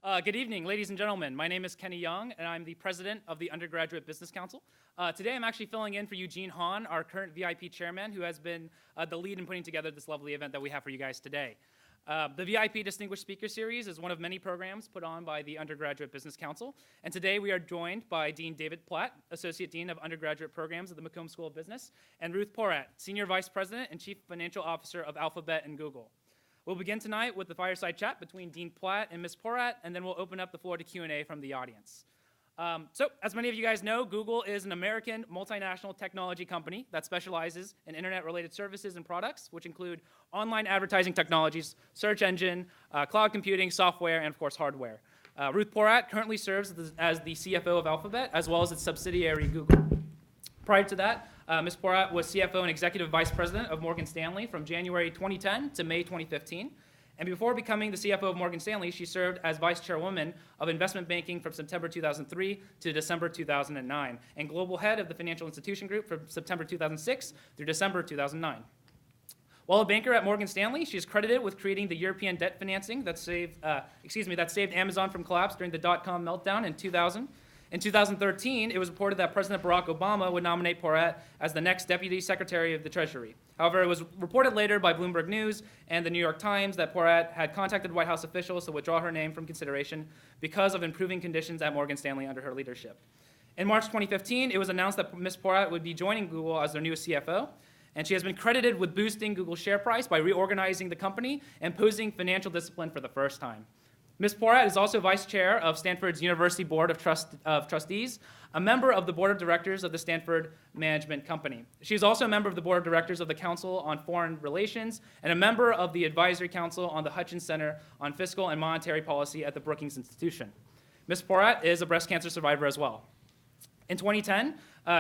Good evening, ladies and gentlemen. My name is Kenny Young, and I'm the president of the Undergraduate Business Council. Today, I'm actually filling in for Eugene Hahn, our current VIP chairman, who has been the lead in putting together this lovely event that we have for you guys today. The VIP Distinguished Speaker Series is one of many programs put on by the Undergraduate Business Council, and today we are joined by Dean David Platt, Associate Dean of Undergraduate Programs at the McCombs School of Business, and Ruth Porat, Senior Vice President and Chief Financial Officer of Alphabet and Google. We'll begin tonight with the fireside chat between Dean Platt and Ms. Porat, and then we'll open up the floor to Q&A from the audience. So, as many of you guys know, Google is an American multinational technology company that specializes in internet-related services and products, which include online advertising technologies, search engine, cloud computing, software, and of course, hardware. Ruth Porat currently serves as the CFO of Alphabet, as well as its subsidiary, Google. Prior to that, Ms. Porat was CFO and Executive Vice President of Morgan Stanley from January 2010 to May 2015. And before becoming the CFO of Morgan Stanley, she served as Vice Chairwoman of Investment Banking from September 2003 to December 2009, and Global Head of the Financial Institution Group from September 2006 through December 2009. While a banker at Morgan Stanley, she is credited with creating the European debt financing that saved Amazon from collapse during the dot-com meltdown in 2000. In 2013, it was reported that President Barack Obama would nominate Porat as the next Deputy Secretary of the Treasury. However, it was reported later by Bloomberg News and the New York Times that Porat had contacted White House officials to withdraw her name from consideration because of improving conditions at Morgan Stanley under her leadership. In March 2015, it was announced that Ms. Porat would be joining Google as their newest CFO, and she has been credited with boosting Google's share price by reorganizing the company and imposing financial discipline for the first time. Ms. Porat is also Vice Chair of Stanford's University Board of Trustees, a member of the Board of Directors of the Stanford Management Company. She is also a member of the Board of Directors of the Council on Foreign Relations and a member of the Advisory Council on the Hutchins Center on Fiscal and Monetary Policy at the Brookings Institution. Ms. Porat is a breast cancer survivor as well. In 2010,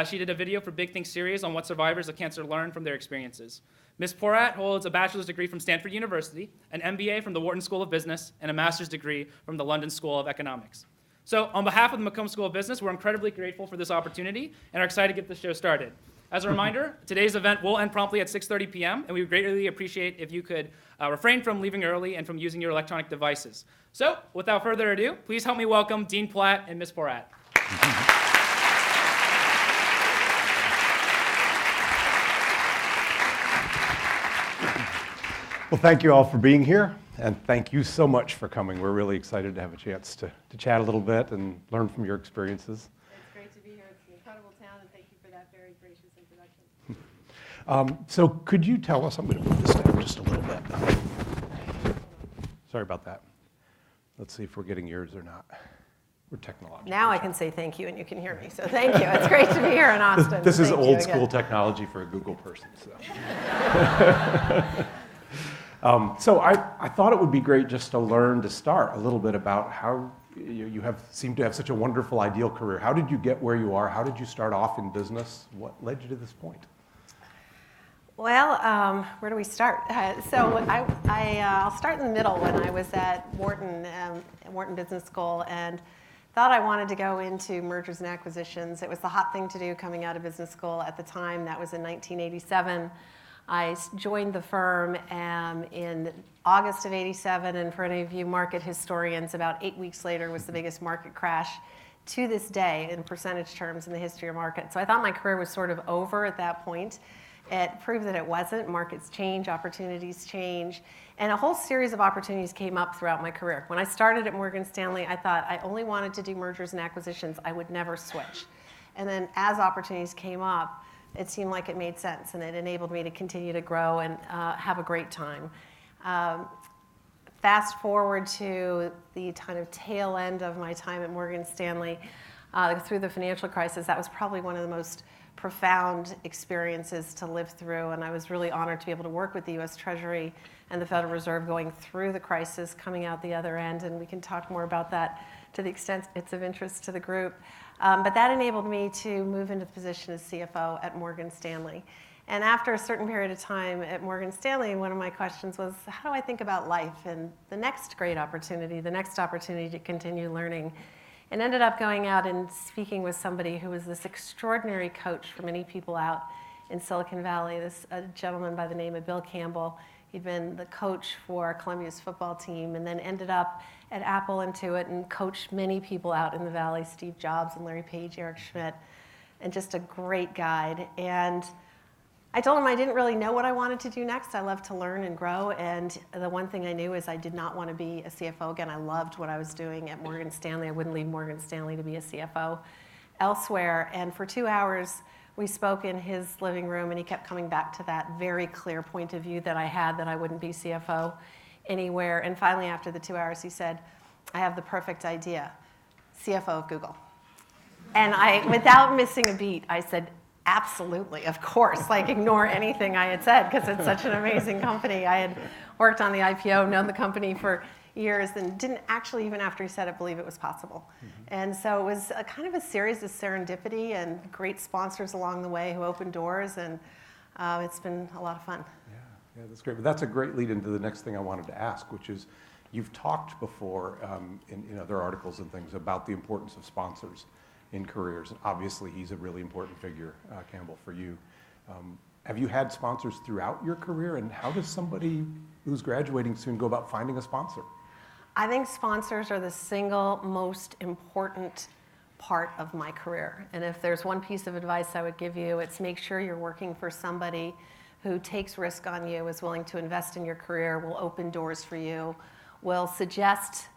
she did a video for Big Think series on what survivors of cancer learn from their experiences. Ms. Porat holds a bachelor's degree from Stanford University, an MBA from the Wharton School of Business, and a master's degree from the London School of Economics. So on behalf of the McCombs School of Business, we're incredibly grateful for this opportunity and are excited to get the show started. As a reminder, today's event will end promptly at 6:30 p.m., and we would greatly appreciate if you could refrain from leaving early and from using your electronic devices. So without further ado, please help me welcome Dean Platt and Ms. Porat. Well, thank you all for being here, and thank you so much for coming. We're really excited to have a chance to chat a little bit and learn from your experiences. It's great to be here. It's an incredible town, and thank you for that very gracious introduction. So could you tell us, I'm going to move this down just a little bit. Sorry about that. Let's see if we're getting yours or not. We're technological. Now I can say thank you, and you can hear me, so thank you. It's great to be here in Austin. This is old school technology for a Google person. So I thought it would be great just to learn to start a little bit about how you seem to have such a wonderful, ideal career. How did you get where you are? How did you start off in business? What led you to this point? Well, where do we start? I'll start in the middle when I was at Wharton Business School and thought I wanted to go into mergers and acquisitions. It was the hot thing to do coming out of business school at the time. That was in 1987. I joined the firm in August of 87, and for any of you market historians, about 8 weeks later was the biggest market crash to this day in percentage terms in the history of markets. So I thought my career was sort of over at that point. It proved that it wasn't. Markets change, opportunities change, and a whole series of opportunities came up throughout my career. When I started at Morgan Stanley, I thought I only wanted to do mergers and acquisitions. I would never switch. And then as opportunities came up, it seemed like it made sense, and it enabled me to continue to grow and have a great time. Fast forward to the kind of tail end of my time at Morgan Stanley, through the financial crisis. That was probably one of the most profound experiences to live through, and I was really honored to be able to work with the U.S. Treasury and the Federal Reserve going through the crisis, coming out the other end, and we can talk more about that to the extent it's of interest to the group. But that enabled me to move into the position as CFO at Morgan Stanley. And after a certain period of time at Morgan Stanley, one of my questions was, how do I think about life and the next great opportunity, the next opportunity to continue learning? And ended up going out and speaking with somebody who was this extraordinary coach for many people out in Silicon Valley, a gentleman by the name of Bill Campbell. He'd been the coach for Columbia's football team and then ended up at Apple Intuit and coached many people out in the Valley, Steve Jobs and Larry Page, Eric Schmidt, and just a great guide. And I told him I didn't really know what I wanted to do next. I love to learn and grow, and the one thing I knew is I did not want to be a CFO again. I loved what I was doing at Morgan Stanley. I wouldn't leave Morgan Stanley to be a CFO elsewhere. And for 2 hours, we spoke in his living room, and he kept coming back to that very clear point of view that I had, that I wouldn't be CFO anywhere. And finally, after the 2 hours, he said, I have the perfect idea, CFO of Google. And I, without missing a beat, I said, absolutely, of course. Like, ignore anything I had said, because it's such an amazing company. I had worked on the IPO, known the company for years, and didn't actually, even after he said it, believe it was possible. And so it was a kind of a series of serendipity and great sponsors along the way who opened doors, and it's been a lot of fun. Yeah, that's great. But that's a great lead into the next thing I wanted to ask, which is, you've talked before in other articles and things about the importance of sponsors in careers. And obviously, he's a really important figure, Campbell, for you. Have you had sponsors throughout your career? And how does somebody who's graduating soon go about finding a sponsor? I think sponsors are the single most important part of my career. And if there's one piece of advice I would give you, it's make sure you're working for somebody who takes risk on you, is willing to invest in your career, will open doors for you, will suggest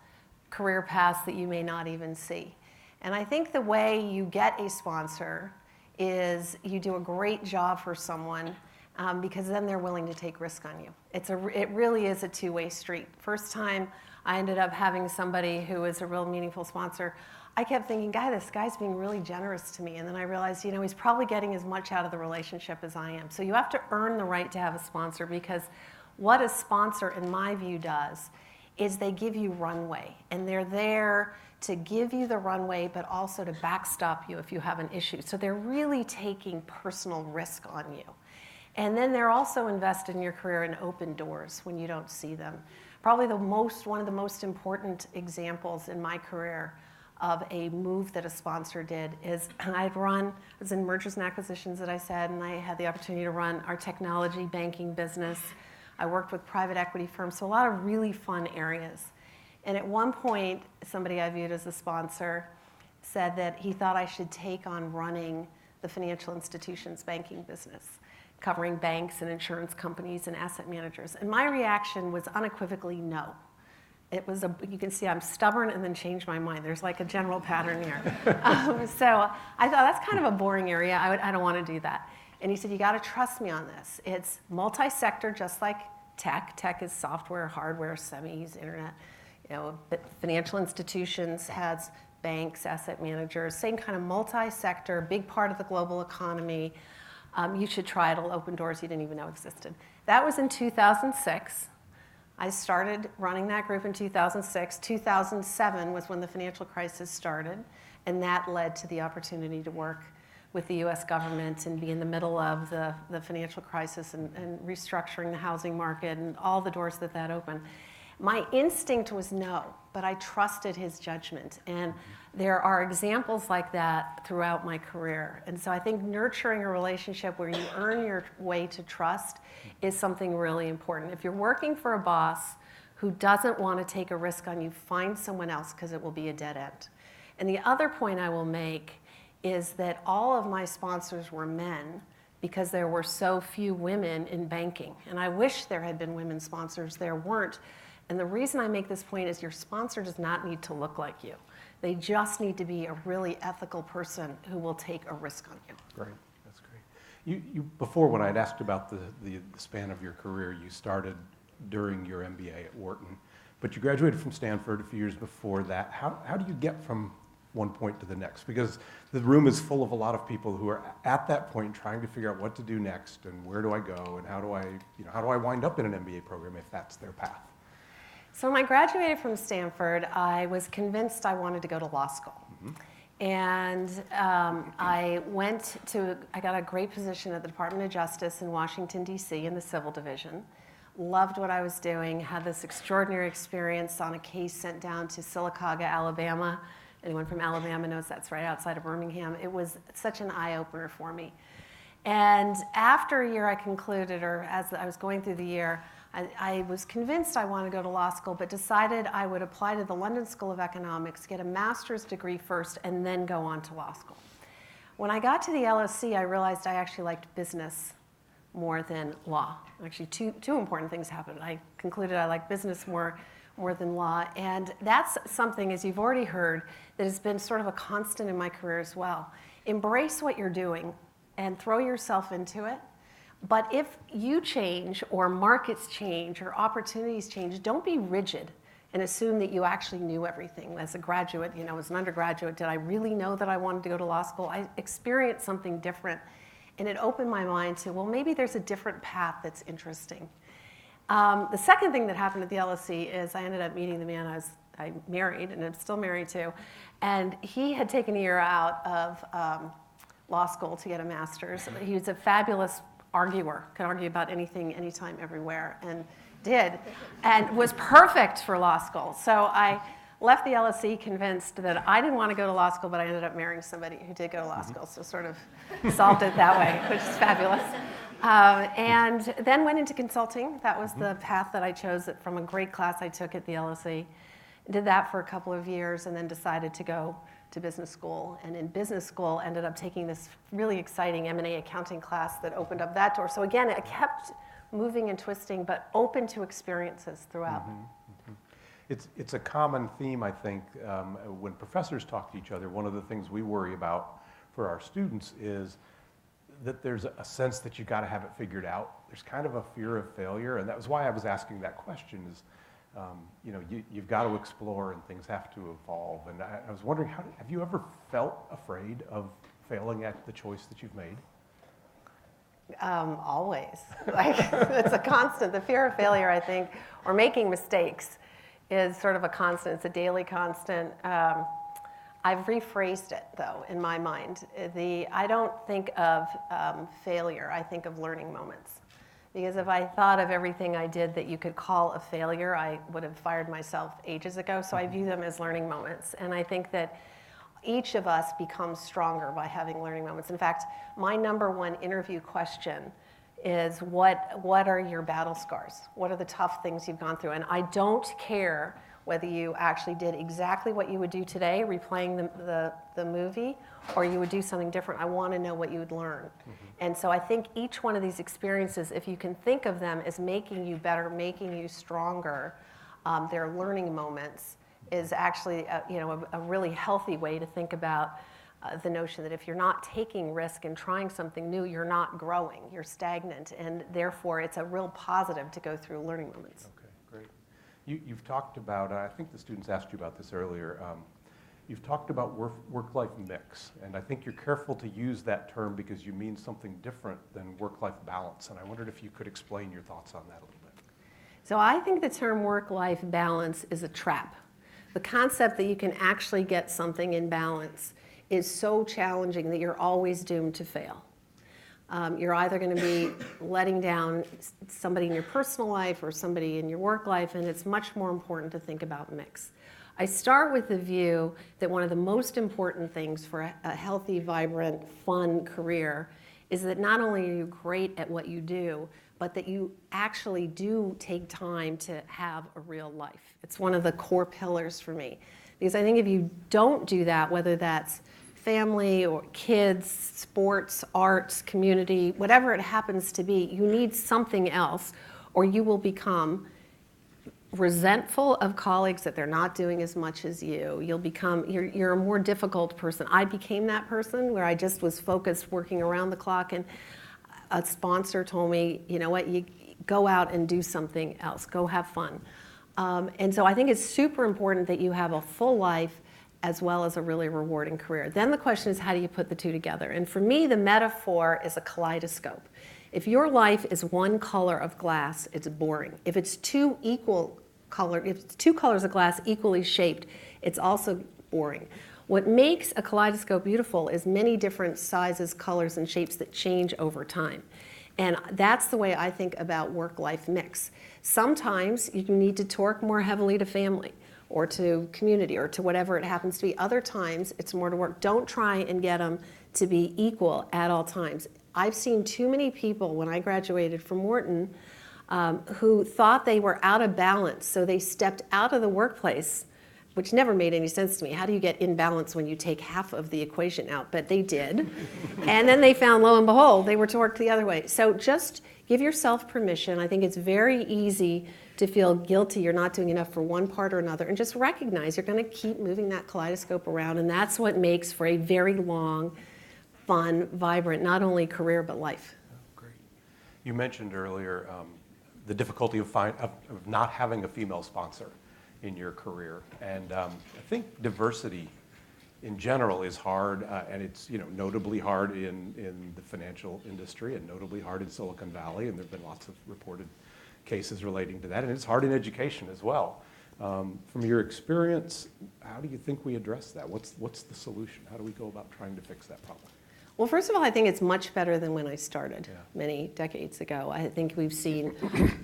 career paths that you may not even see. And I think the way you get a sponsor is you do a great job for someone, because then they're willing to take risk on you. It really is a two-way street. First time I ended up having somebody who was a real meaningful sponsor, I kept thinking, this guy's being really generous to me. And then I realized, he's probably getting as much out of the relationship as I am. So you have to earn the right to have a sponsor, because what a sponsor, in my view, does is they give you runway. And they're there to give you the runway, but also to backstop you if you have an issue. So they're really taking personal risk on you. And then they're also invested in your career and open doors when you don't see them. Probably one of the most important examples in my career of a move that a sponsor did is I was in mergers and acquisitions, that I said, and I had the opportunity to run our technology banking business. I worked with private equity firms, so a lot of really fun areas. And at one point, somebody I viewed as a sponsor said that he thought I should take on running the financial institutions banking business, covering banks and insurance companies and asset managers. And my reaction was unequivocally no. You can see I'm stubborn and then change my mind. There's like a general pattern here. So I thought, that's kind of a boring area. I don't want to do that. And he said, you got to trust me on this. It's multi-sector, just like tech. Tech is software, hardware, semis, internet. Financial institutions has banks, asset managers, same kind of multi-sector, big part of the global economy. You should try it. It'll open doors you didn't even know existed. That was in 2006. I started running that group in 2006. 2007 was when the financial crisis started, and that led to the opportunity to work with the US government and be in the middle of the financial crisis and restructuring the housing market and all the doors that opened. My instinct was no, but I trusted his judgment. And there are examples like that throughout my career. And so I think nurturing a relationship where you earn your way to trust is something really important. If you're working for a boss who doesn't want to take a risk on you, find someone else, because it will be a dead end. And the other point I will make is that all of my sponsors were men, because there were so few women in banking. And I wish there had been women sponsors. There weren't. And the reason I make this point is your sponsor does not need to look like you. They just need to be a really ethical person who will take a risk on you. Great, that's great. You before, when I'd asked about the span of your career, you started during your MBA at Wharton, but you graduated from Stanford a few years before that. How do you get from one point to the next? Because the room is full of a lot of people who are at that point trying to figure out what to do next and where do I go and how do I wind up in an MBA program if that's their path? So when I graduated from Stanford, I was convinced I wanted to go to law school. And I got a great position at the Department of Justice in Washington, D.C. in the Civil Division. Loved what I was doing, had this extraordinary experience on a case sent down to Sylacauga, Alabama. Anyone from Alabama knows that's right outside of Birmingham. It was such an eye-opener for me. And after a year I concluded, or as I was going through the year, I was convinced I wanted to go to law school, but decided I would apply to the London School of Economics, get a master's degree first, and then go on to law school. When I got to the LSE, I realized I actually liked business more than law. Actually, two important things happened. I concluded I liked business more than law, and that's something, as you've already heard, that has been sort of a constant in my career as well. Embrace what you're doing and throw yourself into it. But if you change, or markets change, or opportunities change, don't be rigid and assume that you actually knew everything. As a graduate, as an undergraduate, did I really know that I wanted to go to law school? I experienced something different, and it opened my mind to, well, maybe there's a different path that's interesting. The second thing that happened at the LSE is I ended up meeting the man I married, and I'm still married to, and he had taken a year out of law school to get a master's. He was a fabulous arguer, could argue about anything, anytime, everywhere, and did, and was perfect for law school. So I left the LSE convinced that I didn't want to go to law school, but I ended up marrying somebody who did go to law school, so sort of solved it that way, which is fabulous. And then went into consulting. That was the path that I chose from a great class I took at the LSE. Did that for a couple of years, and then decided to go to business school. And in business school, ended up taking this really exciting M&A accounting class that opened up that door. So again, I kept moving and twisting, but open to experiences throughout. It's a common theme, I think, when professors talk to each other. One of the things we worry about for our students is that there's a sense that you got to have it figured out. There's kind of a fear of failure, and that was why I was asking that question. Is you've got to explore, and things have to evolve. And I was wondering, have you ever felt afraid of failing at the choice that you've made? Always. It's a constant. The fear of failure, I think, or making mistakes is sort of a constant. It's a daily constant. I've rephrased it, though, in my mind. I don't think of failure. I think of learning moments. Because if I thought of everything I did that you could call a failure, I would have fired myself ages ago. So I view them as learning moments. And I think that each of us becomes stronger by having learning moments. In fact, my number one interview question is, what are your battle scars? What are the tough things you've gone through? And I don't care whether you actually did exactly what you would do today, replaying the movie, or you would do something different. I want to know what you would learn. And so I think each one of these experiences, if you can think of them as making you better, making you stronger, they're learning moments, is actually a really healthy way to think about the notion that if you're not taking risk and trying something new, you're not growing, you're stagnant, and therefore it's a real positive to go through learning moments. Okay, great. You've talked about, I think the students asked you about this earlier, you've talked about work-life mix, and I think you're careful to use that term because you mean something different than work-life balance, and I wondered if you could explain your thoughts on that a little bit. So I think the term work-life balance is a trap. The concept that you can actually get something in balance is so challenging that you're always doomed to fail. You're either going to be letting down somebody in your personal life or somebody in your work life, and it's much more important to think about mix. I start with the view that one of the most important things for a healthy, vibrant, fun career is that not only are you great at what you do, but that you actually do take time to have a real life. It's one of the core pillars for me. Because I think if you don't do that, whether that's family or kids, sports, arts, community, whatever it happens to be, you need something else, or you will become resentful of colleagues that they're not doing as much as you. You're a more difficult person. I became that person where I just was focused, working around the clock, and a sponsor told me, you know what, you go out and do something else, go have fun. And so I think it's super important that you have a full life as well as a really rewarding career. Then the question is, how do you put the two together? And for me, the metaphor is a kaleidoscope. If your life is one color of glass, it's boring. If it's two colors of glass equally shaped, it's also boring. What makes a kaleidoscope beautiful is many different sizes, colors, and shapes that change over time. And that's the way I think about work-life mix. Sometimes you need to torque more heavily to family or to community or to whatever it happens to be. Other times it's more to work. Don't try and get them to be equal at all times. I've seen too many people when I graduated from Wharton who thought they were out of balance. So they stepped out of the workplace, which never made any sense to me. How do you get in balance when you take half of the equation out? But they did. And then they found, lo and behold, they were torqued the other way. So just give yourself permission. I think it's very easy to feel guilty you're not doing enough for one part or another, and just recognize you're going to keep moving that kaleidoscope around, and that's what makes for a very long, fun, vibrant, not only career but life. Oh, great. You mentioned earlier the difficulty of not having a female sponsor in your career, and I think diversity in general is hard, and it's notably hard in the financial industry, and notably hard in Silicon Valley, and there have been lots of reported cases relating to that, and it's hard in education as well. From your experience, how do you think we address that? What's the solution? How do we go about trying to fix that problem? Well, first of all, I think it's much better than when I started many decades ago. I think we've seen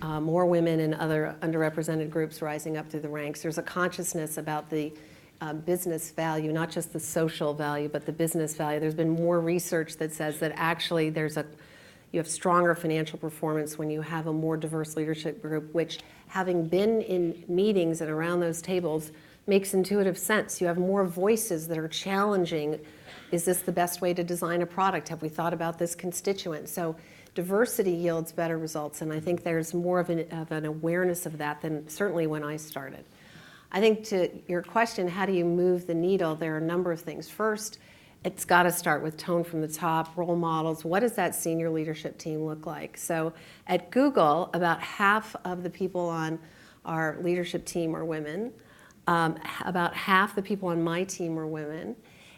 more women and other underrepresented groups rising up through the ranks. There's a consciousness about the business value, not just the social value, but the business value. There's been more research that says that actually you have stronger financial performance when you have a more diverse leadership group, which, having been in meetings and around those tables, makes intuitive sense. You have more voices that are challenging. Is this the best way to design a product? Have we thought about this constituent? So diversity yields better results, and I think there's more of an awareness of that than certainly when I started. I think to your question, how do you move the needle, there are a number of things. First, it's got to start with tone from the top, role models. What does that senior leadership team look like? So at Google, about half of the people on our leadership team are women. About half the people on my team are women.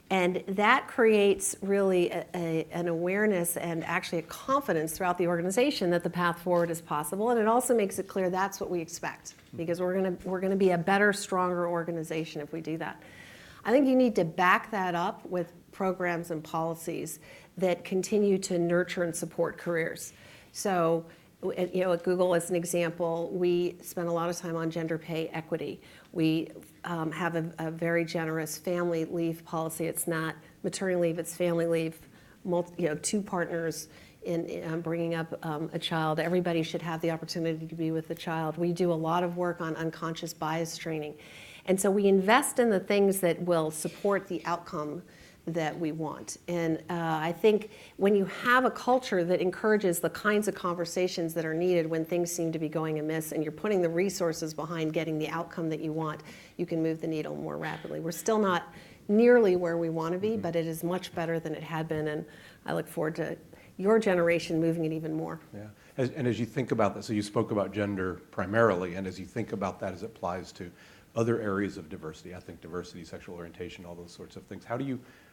And that creates really an awareness and actually a confidence throughout the organization that the path forward is possible. And it also makes it clear that's what we expect, because we're going to be a better, stronger organization if we do that. I think you need to back that up with programs and policies that continue to nurture and support careers. So, at Google, as an example, we spend a lot of time on gender pay equity. We have a very generous family leave policy. It's not maternity leave, it's family leave. Two partners in bringing up a child. Everybody should have the opportunity to be with the child. We do a lot of work on unconscious bias training. And so we invest in the things that will support the outcome that we want. And I think when you have a culture that encourages the kinds of conversations that are needed when things seem to be going amiss, and you're putting the resources behind getting the outcome that you want, you can move the needle more rapidly. We're still not nearly where we want to be, but it is much better than it had been, and I look forward to your generation moving it even more. Yeah, and as you think about that, so you spoke about gender primarily, and as you think about that as it applies to other areas of diversity, ethnic diversity, sexual orientation, all those sorts of things,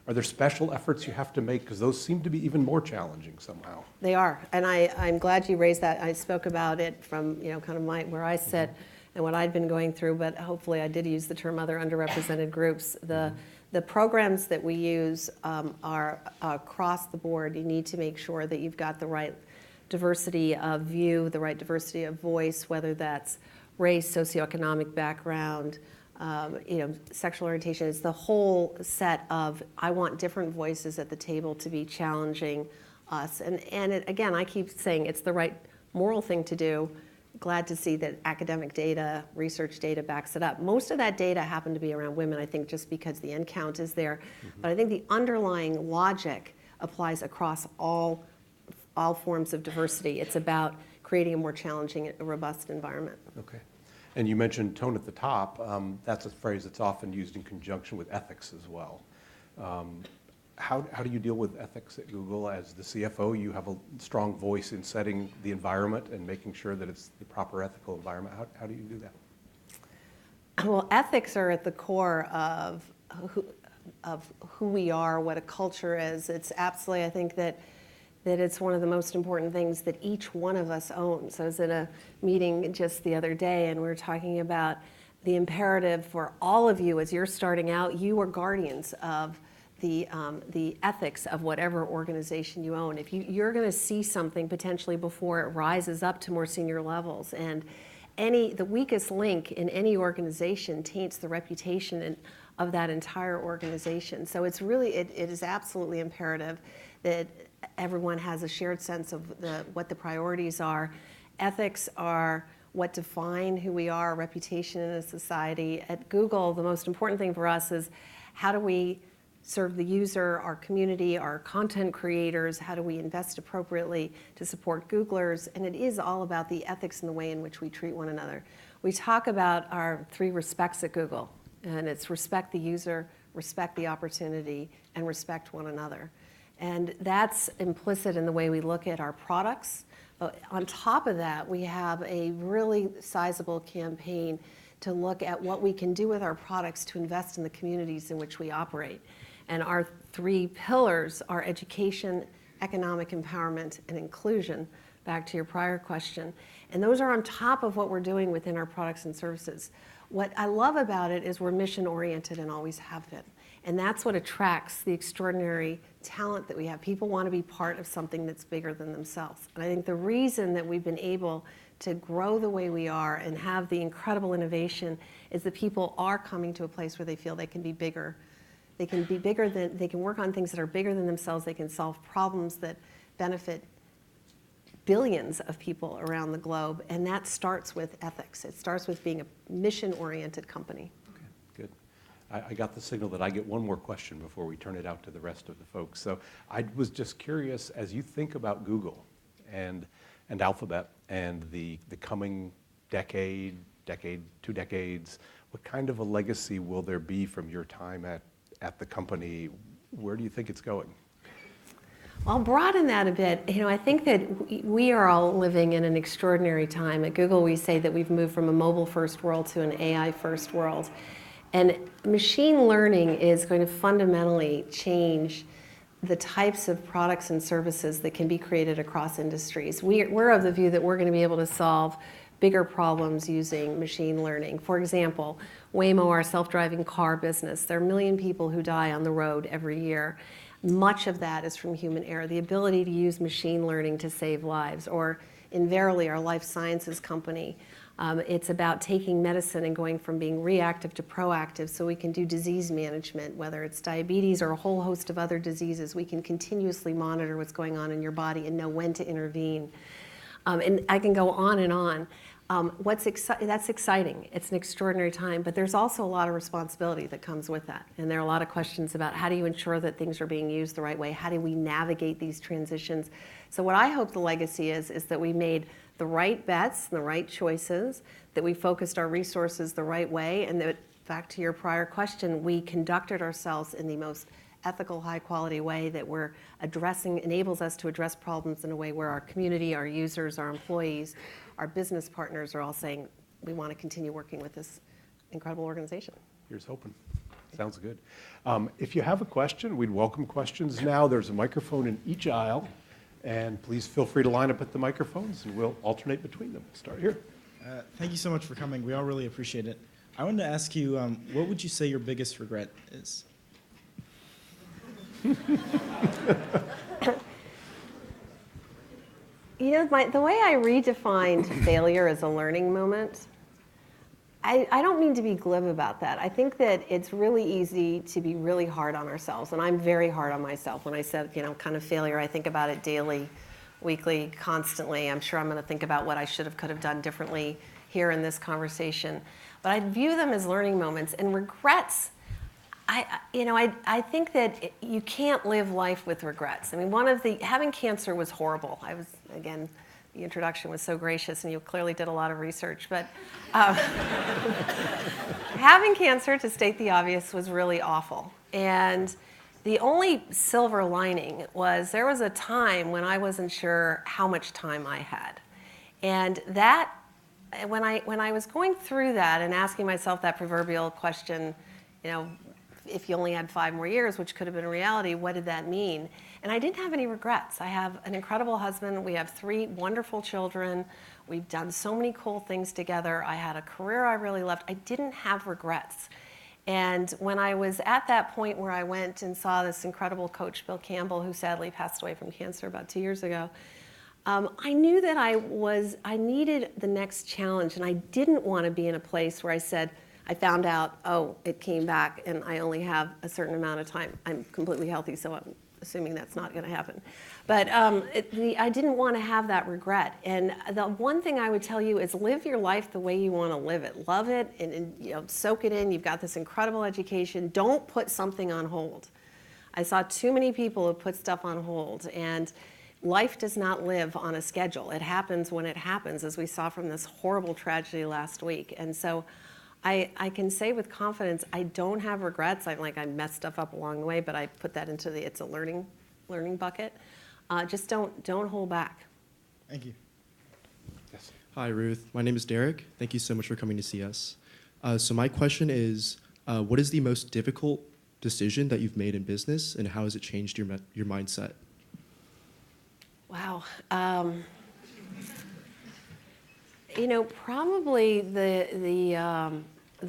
are there special efforts you have to make? Because those seem to be even more challenging somehow. They are, and I'm glad you raised that. I spoke about it from kind of where I sit and what I'd been going through, but hopefully I did use the term other underrepresented groups. The programs that we use are across the board. You need to make sure that you've got the right diversity of view, the right diversity of voice, whether that's race, socioeconomic background, sexual orientation. It's the whole set of, I want different voices at the table to be challenging us. And again, I keep saying it's the right moral thing to do. Glad to see that academic data, research data backs it up. Most of that data happened to be around women, I think, just because the end count is there. But I think the underlying logic applies across all forms of diversity. It's about creating a more challenging, robust environment. Okay. And you mentioned tone at the top. That's a phrase that's often used in conjunction with ethics as well. How do you deal with ethics at Google? As the CFO, you have a strong voice in setting the environment and making sure that it's the proper ethical environment. How do you do that? Well, ethics are at the core of who we are, what a culture is. It's absolutely, I think that it's one of the most important things that each one of us owns. I was at a meeting just the other day, and we were talking about the imperative for all of you as you're starting out. You are guardians of the ethics of whatever organization you own. If you're going to see something potentially before it rises up to more senior levels, and the weakest link in any organization taints the reputation of that entire organization. So it's really, it is absolutely imperative that everyone has a shared sense of what the priorities are, Ethics are what define who we are, our reputation in a society. At Google, the most important thing for us is how do we serve the user, our community, our content creators, how do we invest appropriately to support Googlers, and it is all about the ethics and the way in which we treat one another. We talk about our 3 respects at Google, and it's respect the user, respect the opportunity, and respect one another. And that's implicit in the way we look at our products. But on top of that, we have a really sizable campaign to look at what we can do with our products to invest in the communities in which we operate. And our 3 pillars are education, economic empowerment, and inclusion, back to your prior question. And those are on top of what we're doing within our products and services. What I love about it is we're mission-oriented and always have been. And that's what attracts the extraordinary talent that we have. People want to be part of something that's bigger than themselves. And I think the reason that we've been able to grow the way we are and have the incredible innovation is that people are coming to a place where they feel they can be bigger. They can be bigger than, they can work on things that are bigger than themselves. They can solve problems that benefit billions of people around the globe. And that starts with ethics. It starts with being a mission-oriented company. Okay, good. I got the signal that I get one more question before we turn it out to the rest of the folks. So I was just curious, as you think about Google and Alphabet and the coming decade, 2 decades, what kind of a legacy will there be from your time at the company? Where do you think it's going? I'll broaden that a bit. I think that we are all living in an extraordinary time. At Google, we say that we've moved from a mobile-first world to an AI-first world. And machine learning is going to fundamentally change the types of products and services that can be created across industries. We're of the view that we're going to be able to solve bigger problems using machine learning. For example, Waymo, our self-driving car business, there are 1 million people who die on the road every year. Much of that is from human error. The ability to use machine learning to save lives. Or in Verily, our life sciences company, it's about taking medicine and going from being reactive to proactive so we can do disease management, whether it's diabetes or a whole host of other diseases. We can continuously monitor what's going on in your body and know when to intervene. And I can go on and on. That's exciting. It's an extraordinary time, but there's also a lot of responsibility that comes with that. And there are a lot of questions about how do you ensure that things are being used the right way? How do we navigate these transitions? So what I hope the legacy is that we made the right bets, the right choices, that we focused our resources the right way, and that, back to your prior question, we conducted ourselves in the most ethical, high-quality way that we're addressing, enables us to address problems in a way where our community, our users, our employees, our business partners are all saying, we want to continue working with this incredible organization. Here's hoping. Sounds good. If you have a question, we'd welcome questions now. There's a microphone in each aisle, and please feel free to line up at the microphones, and we'll alternate between them. Start here. Thank you so much for coming. We all really appreciate it. I wanted to ask you, what would you say your biggest regret is? The way I redefined failure as a learning moment, I don't mean to be glib about that. I think that it's really easy to be really hard on ourselves, and I'm very hard on myself. When I said, kind of failure, I think about it daily, weekly, constantly. I'm sure I'm going to think about what I could have done differently here in this conversation. But I view them as learning moments, and regrets. I think that you can't live life with regrets. I mean, having cancer was horrible. Again, the introduction was so gracious, and you clearly did a lot of research. But having cancer, to state the obvious, was really awful. And the only silver lining was there was a time when I wasn't sure how much time I had. And that, when I was going through that and asking myself that proverbial question, if you only had 5 more years, which could have been a reality, what did that mean? And I didn't have any regrets. I have an incredible husband. We have 3 wonderful children. We've done so many cool things together. I had a career I really loved. I didn't have regrets. And when I was at that point where I went and saw this incredible coach, Bill Campbell, who sadly passed away from cancer about 2 years ago, I knew that I needed the next challenge, and I didn't want to be in a place where I said, I found out, it came back, and I only have a certain amount of time. I'm completely healthy, so assuming that's not going to happen. But I didn't want to have that regret. And the one thing I would tell you is live your life the way you want to live it. Love it and soak it in. You've got this incredible education. Don't put something on hold. I saw too many people who put stuff on hold, and life does not live on a schedule. It happens when it happens, as we saw from this horrible tragedy last week. And so I can say with confidence, I don't have regrets. I messed stuff up along the way, but I put that into it's a learning bucket. Just don't hold back. Thank you. Yes. Hi, Ruth. My name is Derek. Thank you so much for coming to see us. So my question is, what is the most difficult decision that you've made in business, and how has it changed your mindset? Wow. Probably the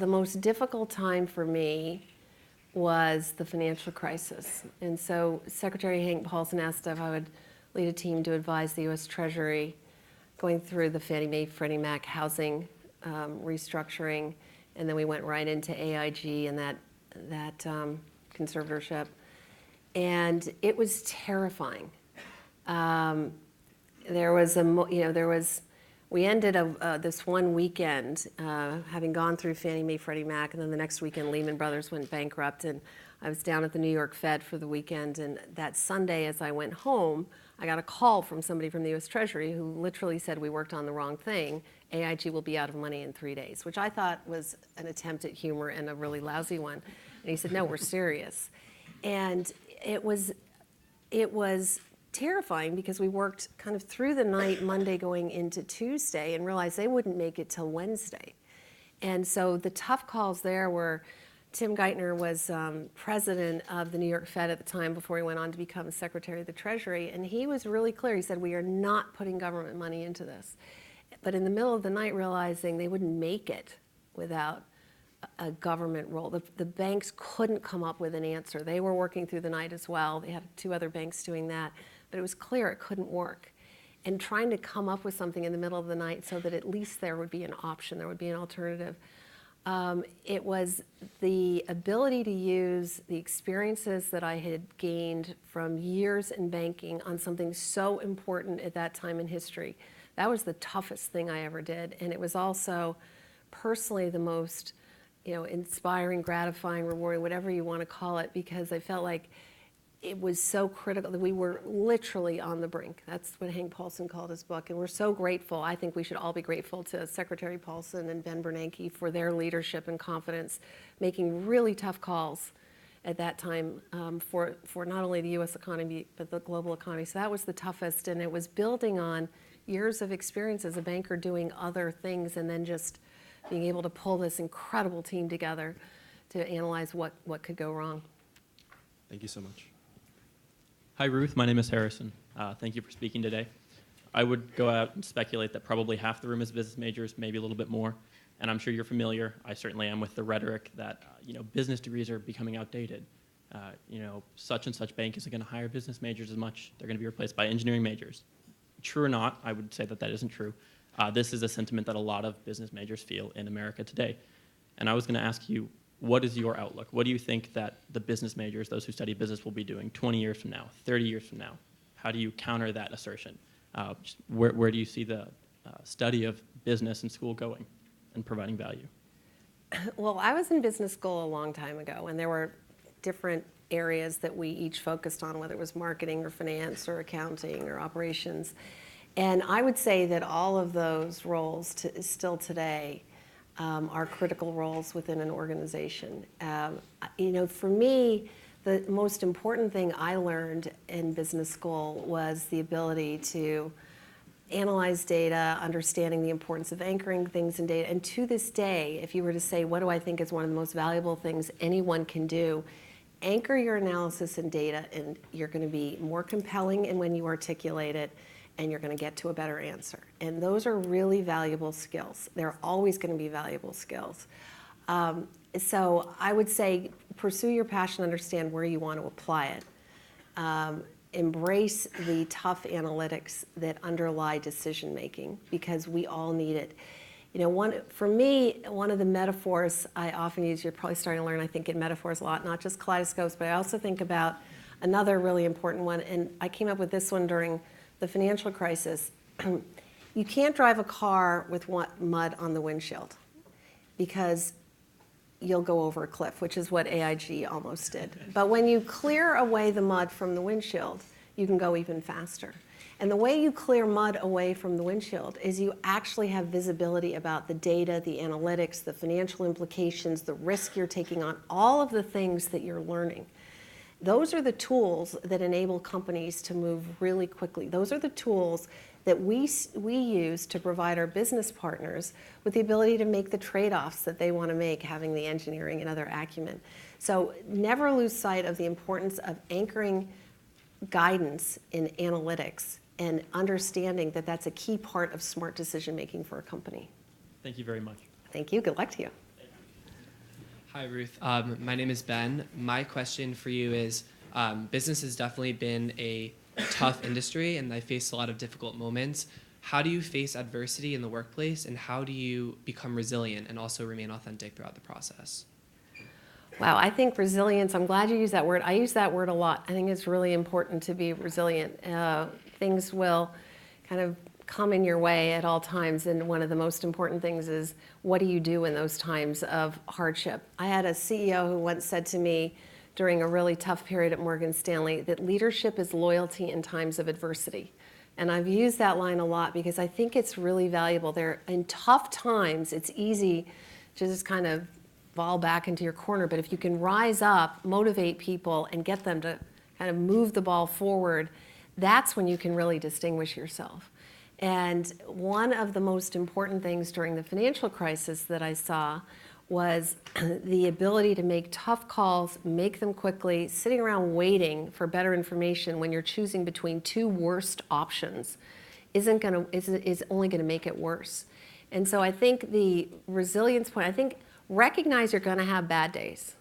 most difficult time for me was the financial crisis. And so Secretary Hank Paulson asked if I would lead a team to advise the U.S. Treasury going through the Fannie Mae, Freddie Mac housing restructuring, and then we went right into AIG and that conservatorship. And it was terrifying. We ended this one weekend having gone through Fannie Mae, Freddie Mac, and then the next weekend Lehman Brothers went bankrupt, and I was down at the New York Fed for the weekend, and that Sunday as I went home, I got a call from somebody from the U.S. Treasury who literally said we worked on the wrong thing. AIG will be out of money in 3 days, which I thought was an attempt at humor and a really lousy one. And he said, no, we're serious. And it was terrifying because we worked kind of through the night, Monday going into Tuesday, and realized they wouldn't make it till Wednesday. And so the tough calls there were, Tim Geithner was president of the New York Fed at the time before he went on to become Secretary of the Treasury, and he was really clear. He said, we are not putting government money into this. But in the middle of the night, realizing they wouldn't make it without a government role. The banks couldn't come up with an answer. They were working through the night as well. They had 2 other banks doing that. But it was clear it couldn't work. And trying to come up with something in the middle of the night so that at least there would be an option, there would be an alternative. It was the ability to use the experiences that I had gained from years in banking on something so important at that time in history. That was the toughest thing I ever did. And it was also personally the most inspiring, gratifying, rewarding, whatever you want to call it, because I felt like it was so critical that we were literally on the brink. That's what Hank Paulson called his book. And we're so grateful. I think we should all be grateful to Secretary Paulson and Ben Bernanke for their leadership and confidence, making really tough calls at that time for not only the U.S. economy, but the global economy. So that was the toughest. And it was building on years of experience as a banker doing other things, and then just being able to pull this incredible team together to analyze what could go wrong. Thank you so much. Hi, Ruth. My name is Harrison. Thank you for speaking today. I would go out and speculate that probably half the room is business majors, maybe a little bit more. And I'm sure you're familiar, I certainly am, with the rhetoric that business degrees are becoming outdated. Such and such bank isn't going to hire business majors as much. They're going to be replaced by engineering majors. True or not, I would say that isn't true. This is a sentiment that a lot of business majors feel in America today. And I was going to ask you, what is your outlook? What do you think that the business majors, those who study business, will be doing 20 years from now, 30 years from now? How do you counter that assertion? Where do you see the study of business in school going and providing value? Well, I was in business school a long time ago, and there were different areas that we each focused on, whether it was marketing or finance or accounting or operations. And I would say that all of those roles still today are critical roles within an organization. For me, the most important thing I learned in business school was the ability to analyze data, understanding the importance of anchoring things in data. And to this day, if you were to say, what do I think is one of the most valuable things anyone can do, anchor your analysis in data, and you're going to be more compelling in when you articulate it, and you're going to get to a better answer. And those are really valuable skills. They're always going to be valuable skills. So I would say pursue your passion, understand where you want to apply it. Embrace the tough analytics that underlie decision making, because we all need it. For me, one of the metaphors I often use, you're probably starting to learn, I think, in metaphors a lot, not just kaleidoscopes, but I also think about another really important one, and I came up with this one during the financial crisis. You can't drive a car with mud on the windshield because you'll go over a cliff, which is what AIG almost did. But when you clear away the mud from the windshield, you can go even faster. And the way you clear mud away from the windshield is you actually have visibility about the data, the analytics, the financial implications, the risk you're taking on, all of the things that you're learning. Those are the tools that enable companies to move really quickly. Those are the tools that we use to provide our business partners with the ability to make the trade-offs that they want to make, having the engineering and other acumen. So never lose sight of the importance of anchoring guidance in analytics and understanding that that's a key part of smart decision making for a company. Thank you very much. Thank you. Good luck to you. Hi, Ruth. My name is Ben. My question for you is, business has definitely been a tough industry, and I faced a lot of difficult moments. How do you face adversity in the workplace, and how do you become resilient and also remain authentic throughout the process? Wow, I think resilience, I'm glad you used that word. I use that word a lot. I think it's really important to be resilient. Things will kind of come in your way at all times, and one of the most important things is, what do you do in those times of hardship? I had a CEO who once said to me during a really tough period at Morgan Stanley that leadership is loyalty in times of adversity. And I've used that line a lot because I think it's really valuable. In tough times, it's easy to just kind of fall back into your corner, but if you can rise up, motivate people, and get them to kind of move the ball forward, that's when you can really distinguish yourself. And one of the most important things during the financial crisis that I saw was the ability to make tough calls, make them quickly. Sitting around waiting for better information when you're choosing between two worst options is only going to make it worse. And so I think the resilience point, I think recognize you're going to have bad days.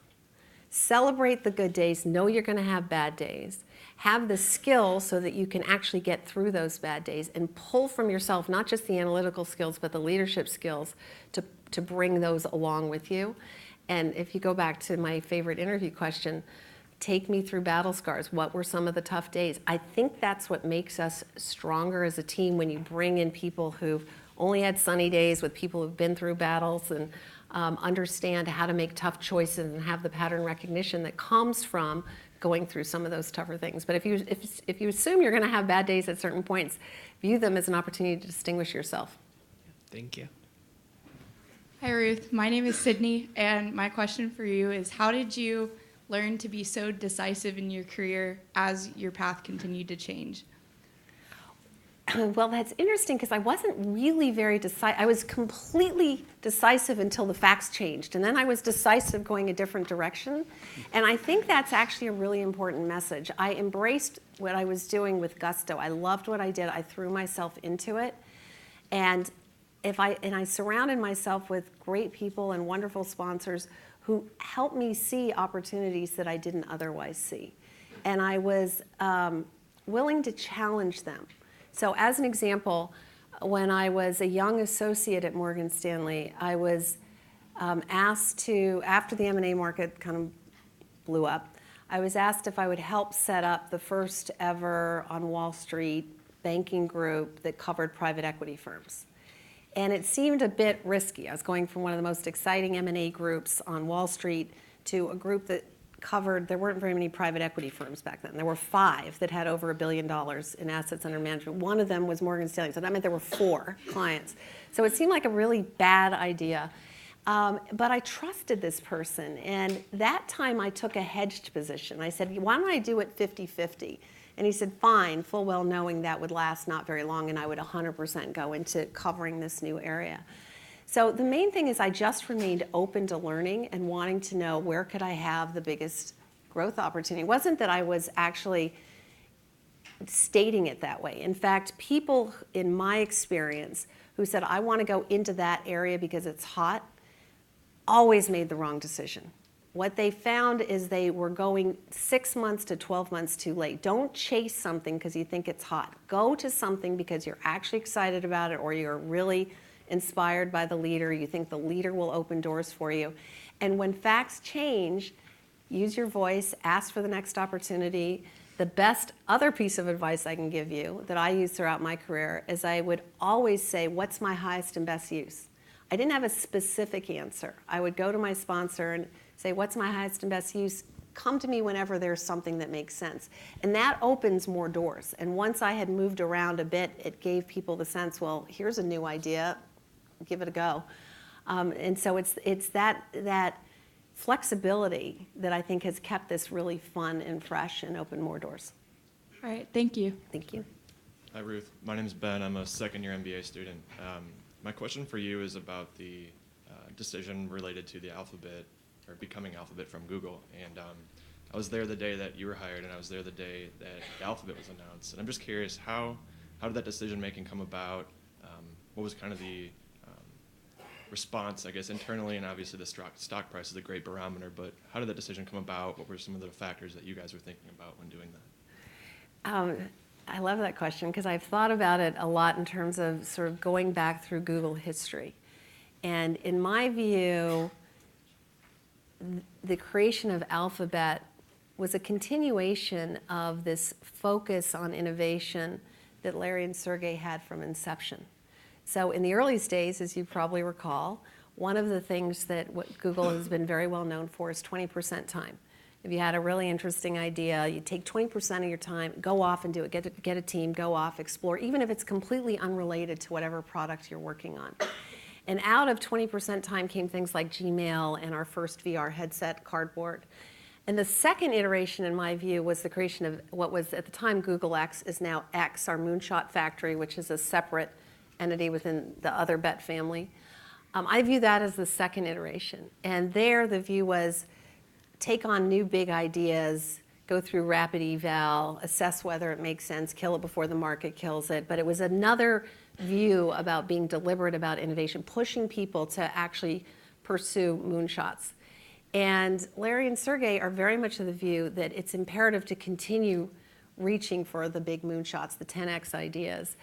Celebrate the good days. Know you're going to have bad days. Have the skill so that you can actually get through those bad days and pull from yourself not just the analytical skills but the leadership skills to bring those along with you. And if you go back to my favorite interview question, take me through battle scars. What were some of the tough days? I think that's what makes us stronger as a team when you bring in people who've only had sunny days with people who've been through battles and understand how to make tough choices and have the pattern recognition that comes from going through some of those tougher things. But if you assume you're going to have bad days at certain points, view them as an opportunity to distinguish yourself. Thank you. Hi, Ruth. My name is Sydney, and my question for you is, how did you learn to be so decisive in your career as your path continued to change? Well, that's interesting because I wasn't really very decisive. I was completely decisive until the facts changed, and then I was decisive going a different direction. And I think that's actually a really important message. I embraced what I was doing with gusto. I loved what I did. I threw myself into it. And I surrounded myself with great people and wonderful sponsors who helped me see opportunities that I didn't otherwise see. And I was willing to challenge them. So as an example, when I was a young associate at Morgan Stanley, I was asked to, after the M&A market kind of blew up, I was asked if I would help set up the first ever on Wall Street banking group that covered private equity firms. And it seemed a bit risky. I was going from one of the most exciting M&A groups on Wall Street to a group that covered, there weren't very many private equity firms back then. There were 5 that had over $1 billion in assets under management. One of them was Morgan Stanley, so that meant there were 4 clients. So it seemed like a really bad idea. But I trusted this person, and that time I took a hedged position. I said, why don't I do it 50-50? And he said, fine, full well knowing that would last not very long and I would 100% go into covering this new area. So the main thing is I just remained open to learning and wanting to know where could I have the biggest growth opportunity. It wasn't that I was actually stating it that way. In fact, people in my experience who said, I want to go into that area because it's hot, always made the wrong decision. What they found is they were going 6 months to 12 months too late. Don't chase something because you think it's hot. Go to something because you're actually excited about it or you're really inspired by the leader. You think the leader will open doors for you. And when facts change, use your voice, ask for the next opportunity. The best other piece of advice I can give you that I use throughout my career is I would always say, what's my highest and best use? I didn't have a specific answer. I would go to my sponsor and say, what's my highest and best use? Come to me whenever there's something that makes sense. And that opens more doors. And once I had moved around a bit, it gave people the sense, well, here's a new idea, give it a go. And so it's that flexibility that I think has kept this really fun and fresh and opened more doors. All right, thank you. Thank you. Hi, Ruth. My name is Ben. I'm a second-year MBA student. My question for you is about the decision related to the Alphabet, or becoming Alphabet from Google. And I was there the day that you were hired, and I was there the day that Alphabet was announced. And I'm just curious, how did that decision-making come about? What was kind of the response, I guess, internally? And obviously the stock price is a great barometer, but how did that decision come about? What were some of the factors that you guys were thinking about when doing that? I love that question because I've thought about it a lot in terms of sort of going back through Google history. And in my view, the creation of Alphabet was a continuation of this focus on innovation that Larry and Sergey had from inception. So in the earliest days, as you probably recall, one of the things that what Google has been very well known for is 20% time. If you had a really interesting idea, you take 20% of your time, go off and do it, get a team, go off, explore, even if it's completely unrelated to whatever product you're working on. And out of 20% time came things like Gmail and our first VR headset, Cardboard. And the second iteration, in my view, was the creation of what was at the time Google X, is now X, our Moonshot Factory, which is a separate entity within the Other Bet family. I view that as the second iteration. And there the view was take on new big ideas, go through rapid eval, assess whether it makes sense, kill it before the market kills it. But it was another view about being deliberate about innovation, pushing people to actually pursue moonshots. And Larry and Sergey are very much of the view that it's imperative to continue reaching for the big moonshots, the 10x ideas.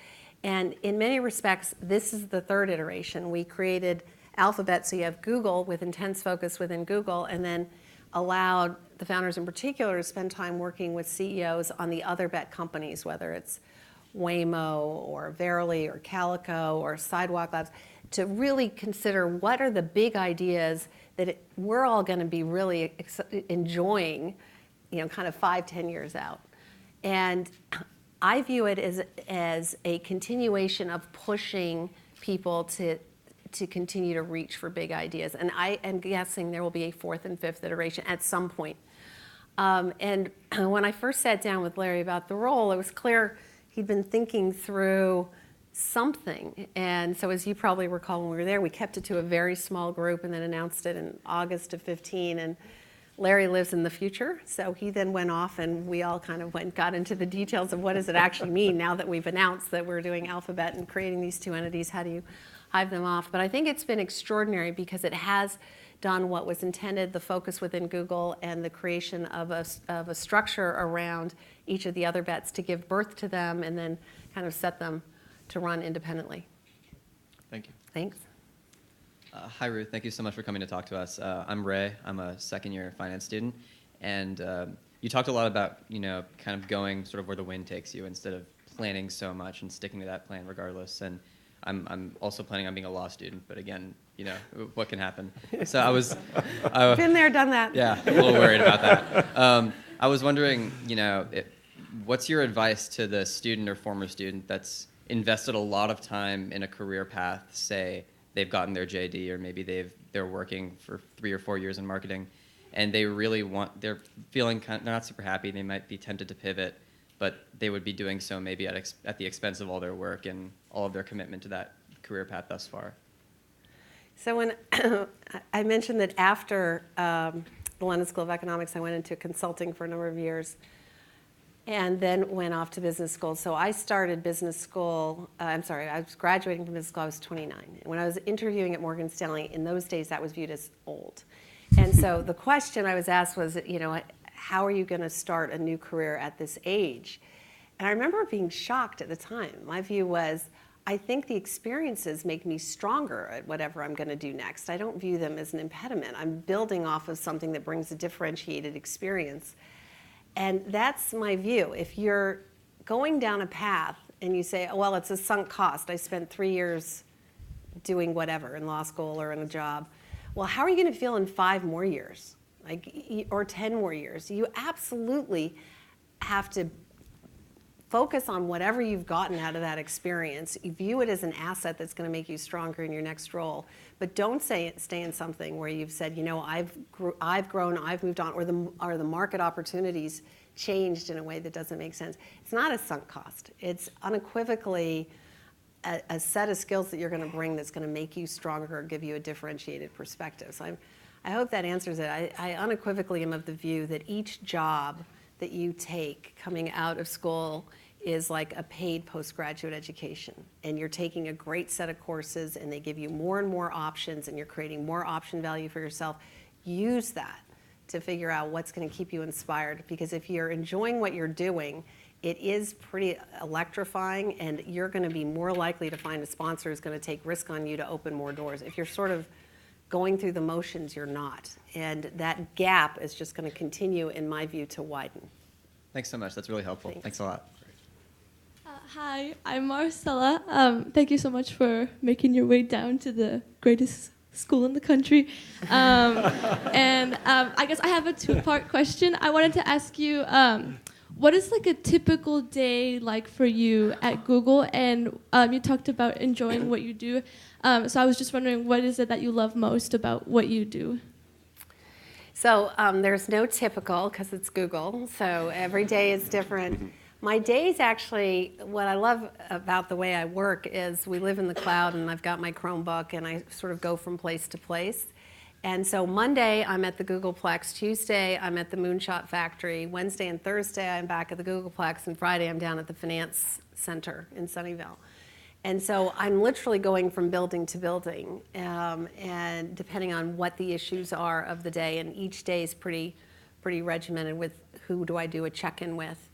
And in many respects, this is the third iteration. We created Alphabet, so you have Google with intense focus within Google, and then allowed the founders in particular to spend time working with CEOs on the other bet companies, whether it's Waymo or Verily or Calico or Sidewalk Labs, to really consider what are the big ideas that we're all going to be really enjoying, kind of 5-10 years out. And I view it as a continuation of pushing people to continue to reach for big ideas. And I am guessing there will be a fourth and fifth iteration at some point. And when I first sat down with Larry about the role, it was clear he'd been thinking through something. And so as you probably recall when we were there, we kept it to a very small group and then announced it in August of 15. And Larry lives in the future, so he then went off and we all kind of got into the details of what does it actually mean now that we've announced that we're doing Alphabet and creating these two entities, how do you hive them off? But I think it's been extraordinary because it has done what was intended, the focus within Google and the creation of a structure around each of the other bets to give birth to them and then kind of set them to run independently. Thank you. Thanks. Hi, Ruth. Thank you so much for coming to talk to us. I'm Ray. I'm a second-year finance student. And you talked a lot about, kind of going sort of where the wind takes you instead of planning so much and sticking to that plan regardless. And I'm also planning on being a law student, but again, what can happen? So I was... Been there, done that. Yeah, a little worried about that. I was wondering, what's your advice to the student or former student that's invested a lot of time in a career path, say, they've gotten their JD or maybe they're working for 3 or 4 years in marketing and they're feeling they're not super happy. They might be tempted to pivot, but they would be doing so maybe at the expense of all their work and all of their commitment to that career path thus far. So when I mentioned that after the London School of Economics, I went into consulting for a number of years and then went off to business school. So I started business school, I was graduating from business school, I was 29. And when I was interviewing at Morgan Stanley, in those days that was viewed as old. And so the question I was asked was, how are you going to start a new career at this age? And I remember being shocked at the time. My view was, I think the experiences make me stronger at whatever I'm going to do next. I don't view them as an impediment. I'm building off of something that brings a differentiated experience. And that's my view. If you're going down a path and you say, oh, well, it's a sunk cost. I spent 3 years doing whatever in law school or in a job. Well, how are you going to feel in 5 more years? Or 10 more years? You absolutely have to focus on whatever you've gotten out of that experience. You view it as an asset that's going to make you stronger in your next role. But don't stay in something where you've said, I've grown, I've moved on, or the market opportunities changed in a way that doesn't make sense. It's not a sunk cost. It's unequivocally a set of skills that you're going to bring that's going to make you stronger or give you a differentiated perspective. So I hope that answers it. I unequivocally am of the view that each job that you take coming out of school is like a paid postgraduate education. And you're taking a great set of courses and they give you more and more options and you're creating more option value for yourself. Use that to figure out what's going to keep you inspired. Because if you're enjoying what you're doing, it is pretty electrifying and you're going to be more likely to find a sponsor who's going to take risk on you to open more doors. If you're sort of going through the motions, you're not. And that gap is just going to continue, in my view, to widen. Thanks so much. That's really helpful. Thanks a lot. Hi, I'm Marcella. Thank you so much for making your way down to the greatest school in the country. I guess I have a 2-part question. I wanted to ask you, what is like a typical day like for you at Google? And you talked about enjoying what you do. So I was just wondering, what is it that you love most about what you do? So there's no typical because it's Google. So every day is different. My days actually, what I love about the way I work is we live in the cloud and I've got my Chromebook and I sort of go from place to place. And so Monday, I'm at the Googleplex. Tuesday, I'm at the Moonshot Factory. Wednesday and Thursday, I'm back at the Googleplex. And Friday, I'm down at the Finance Center in Sunnyvale. And so I'm literally going from building to building, and depending on what the issues are of the day. And each day is pretty regimented with who do I do a check-in with,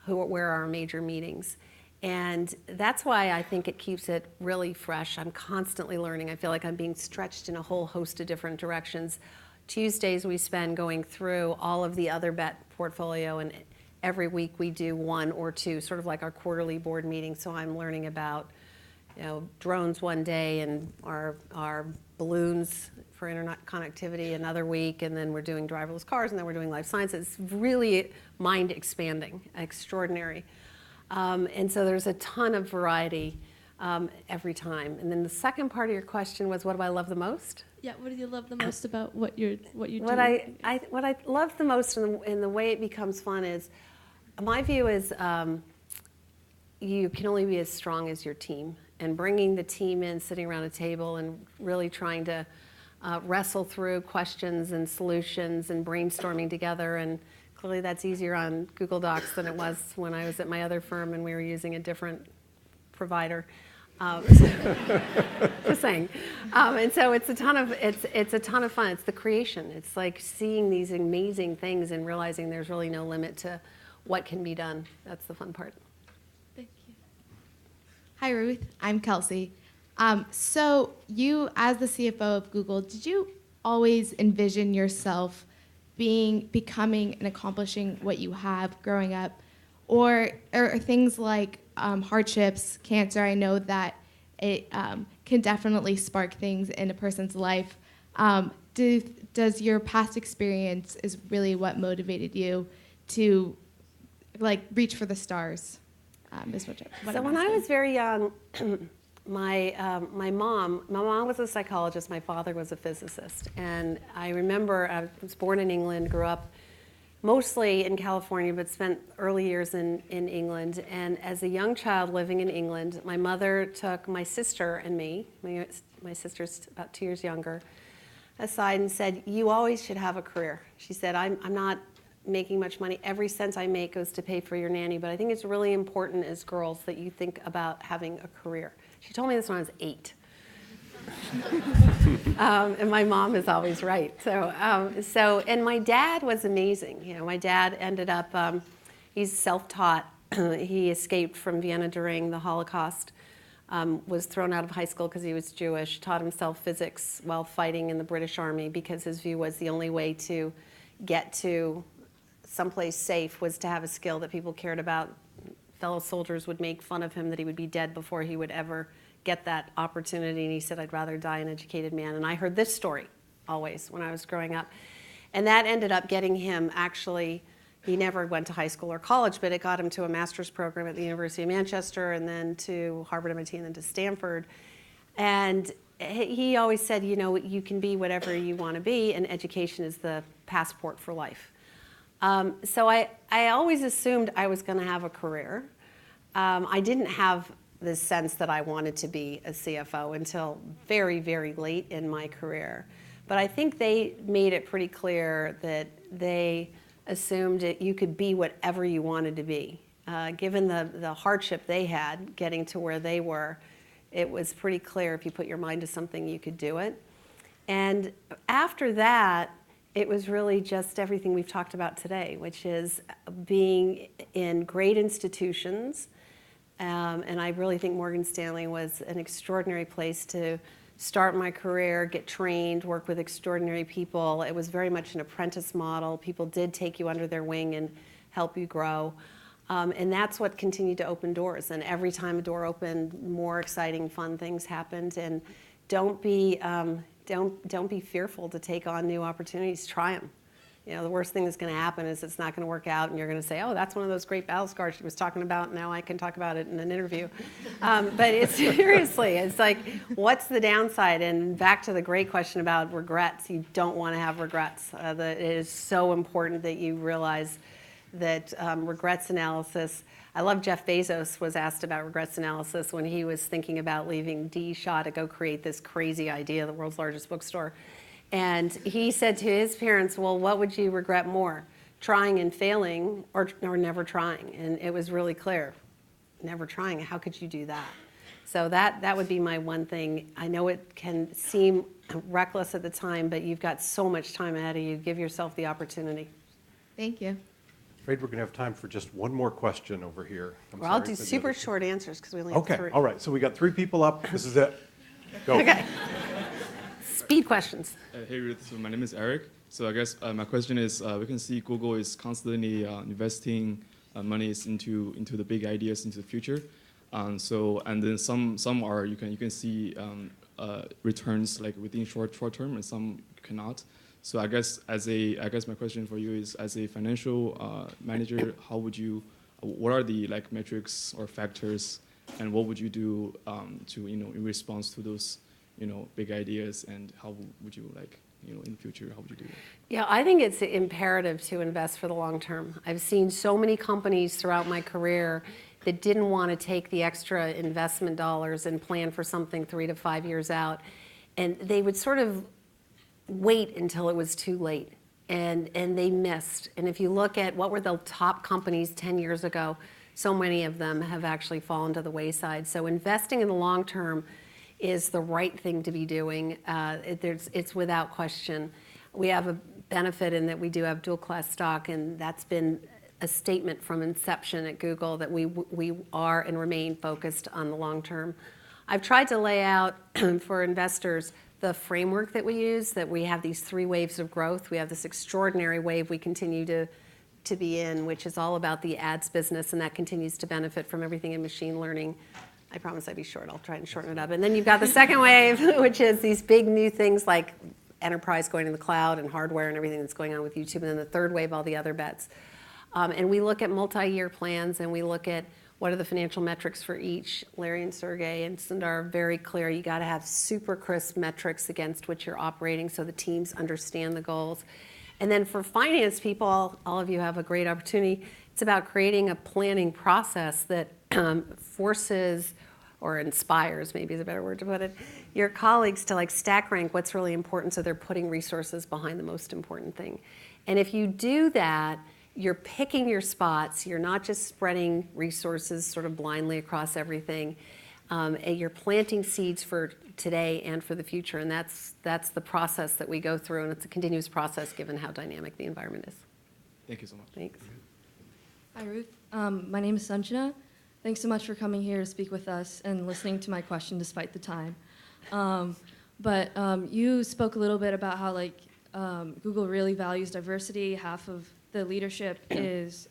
where are our major meetings. And that's why I think it keeps it really fresh. I'm constantly learning. I feel like I'm being stretched in a whole host of different directions. Tuesdays we spend going through all of the other bet portfolio, and every week we do 1 or 2, sort of like our quarterly board meeting. So I'm learning about drones one day and our balloons for internet connectivity another week, and then we're doing driverless cars, and then we're doing life sciences. It's really mind expanding, extraordinary. And so there's a ton of variety every time. And then the second part of your question was, what do I love the most? Yeah, what do you love the most about what you do? What I love the most and the way it becomes fun is, my view is you can only be as strong as your team. And bringing the team in, sitting around a table and really trying to wrestle through questions and solutions and brainstorming together. And clearly that's easier on Google Docs than it was when I was at my other firm and we were using a different provider. Just saying. And so it's a ton of fun. It's the creation. It's like seeing these amazing things and realizing there's really no limit to what can be done. That's the fun part. Thank you. Hi, Ruth. I'm Kelsey. So you, as the CFO of Google, did you always envision yourself becoming and accomplishing what you have growing up? Or things like hardships, cancer? I know that it can definitely spark things in a person's life. Does your past experience is really what motivated you to reach for the stars? So when I was very young, my mom was a psychologist, my father was a physicist. And I remember I was born in England, grew up mostly in California, but spent early years in England. And as a young child living in England, my mother took my sister and me, my sister's about 2 years younger, aside and said, you always should have a career. She said, I'm not making much money. Every cent I make goes to pay for your nanny, but I think it's really important as girls that you think about having a career. She told me this when I was 8. And my mom is always right. And my dad was amazing. My dad ended up, he's self-taught. He escaped from Vienna during the Holocaust. was thrown out of high school because he was Jewish, taught himself physics while fighting in the British Army because his view was the only way to get to someplace safe was to have a skill that people cared about. Fellow soldiers would make fun of him that he would be dead before he would ever get that opportunity, and he said, I'd rather die an educated man. And I heard this story always when I was growing up. And that ended up getting him actually, he never went to high school or college, but it got him to a master's program at the University of Manchester, and then to Harvard, MIT, and then to Stanford. And he always said, you know, you can be whatever you want to be, and education is the passport for life. So I always assumed I was going to have a career. I didn't have the sense that I wanted to be a CFO until very, very late in my career. But I think they made it pretty clear that they assumed that you could be whatever you wanted to be. Given the hardship they had getting to where they were, it was pretty clear if you put your mind to something, you could do it. And after that, it was really just everything we've talked about today, which is being in great institutions. And I really think Morgan Stanley was an extraordinary place to start my career, get trained, work with extraordinary people. It was very much an apprentice model. People did take you under their wing and help you grow. And that's what continued to open doors. And every time a door opened, more exciting, fun things happened. And don't be fearful to take on new opportunities. Try them. You know, the worst thing that's going to happen is it's not going to work out, and you're going to say, "Oh, that's one of those great battle scars she was talking about. Now I can talk about it in an interview." But it's seriously, it's like, what's the downside? And back to the great question about regrets. You don't want to have regrets. It is so important that you realize that regrets analysis. I love Jeff Bezos was asked about regrets analysis when he was thinking about leaving D. Shaw to go create this crazy idea, the world's largest bookstore. And he said to his parents, well, what would you regret more, trying and failing or never trying? And it was really clear, never trying. How could you do that? So that would be my one thing. I know it can seem reckless at the time, but you've got so much time ahead of you. Give yourself the opportunity. Thank you. Afraid we're going to have time for just one more question over here. Well, I'll do super short answers because we only have three. Okay, all right. So we got 3 people up. This is it. Go. Okay. Speed questions. Hey Ruth, so my name is Eric. So I guess my question is, we can see Google is constantly investing monies into the big ideas into the future. And then some are you can see returns like within short term, and some cannot. So I guess my question for you is, as a financial manager, what are the metrics or factors, and what would you do in response to those big ideas, and how would you in the future, how would you do it? Yeah, I think it's imperative to invest for the long term. I've seen so many companies throughout my career that didn't want to take the extra investment dollars and plan for something 3 to 5 years out. And they would sort of wait until it was too late, and they missed. And if you look at what were the top companies 10 years ago, so many of them have actually fallen to the wayside. So investing in the long term is the right thing to be doing. It's without question. We have a benefit in that we do have dual class stock, and that's been a statement from inception at Google that we are and remain focused on the long term. I've tried to lay out for investors the framework that we use, that we have these 3 waves of growth. We have this extraordinary wave we continue to be in, which is all about the ads business, and that continues to benefit from everything in machine learning. I promise I'd be short. I'll try and shorten it up. And then you've got the second wave, which is these big new things like enterprise going to the cloud and hardware and everything that's going on with YouTube. And then the third wave, all the other bets. And we look at multi-year plans, and we look at what are the financial metrics for each. Larry and Sergey and Sundar are very clear. You got to have super crisp metrics against which you're operating so the teams understand the goals. And then for finance people, all of you have a great opportunity. It's about creating a planning process that forces or inspires, maybe is a better word to put it, your colleagues to stack rank what's really important, so they're putting resources behind the most important thing. And if you do that, you're picking your spots. You're not just spreading resources sort of blindly across everything. You're planting seeds for today and for the future, and that's the process that we go through, and it's a continuous process given how dynamic the environment is. Thank you so much. Thanks. Hi, Ruth. My name is Sanjana. Thanks so much for coming here to speak with us and listening to my question despite the time. But you spoke a little bit about how Google really values diversity. Half of the leadership is